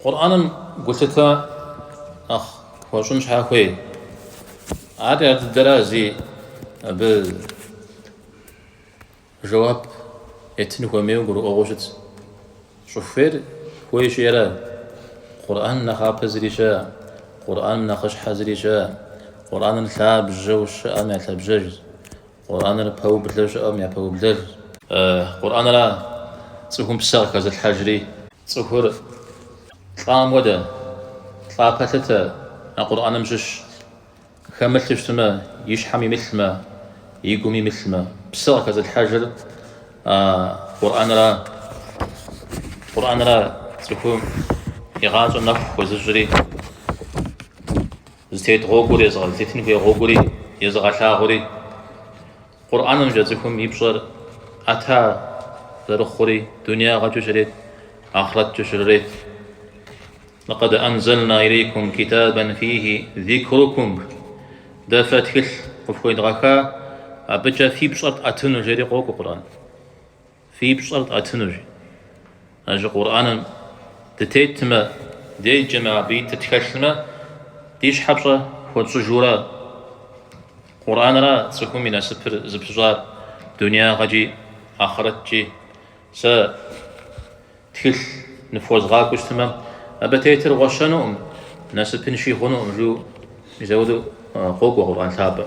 قرآن قلت أخ وشون شحاخوي عاد الدرازي بجواب يتنكو ميوغرو أغوشت شوفير كويش يرى قرآن نخاب زريشا قرآن نخش حزريشا قرآن نثاب الجوش أم يثاب جوج قرآن نبهو بدلج أم يبهو بدلج قرآن لا تسوكم بساق كذا الحجري تسوكر طعام ودا طابتة القرآن مشش خملتش تما يشحمي مثل ما يقومي مثل ما بساق كذا الحجر قرآن لا تسوكم يغاز النفخ وزجري زتيت غوغوري يزغل زتين في غوغوري يزغل شاغوري قرآن مجازكم يبشر أتا ذرخوري دنيا غجريت آخرت جشريت لقد أنزلنا إليكم كتابا فيه ذكركم دفتخل قفوين غاكا أبجا في بشرط أتنو جري قوق قرآن في بشرط أتنو أجي قرآن تتيت ما دي جماعة بيت تتكلم ديش حبشة وتسجورا قرآن را تسكون من سفر زبزار دنيا غجي آخرت جي سا تخل نفوز غاكوش تمام أبتيتر غشانو ناس بنشي غنو جو يزودو قوق قرآن ثابت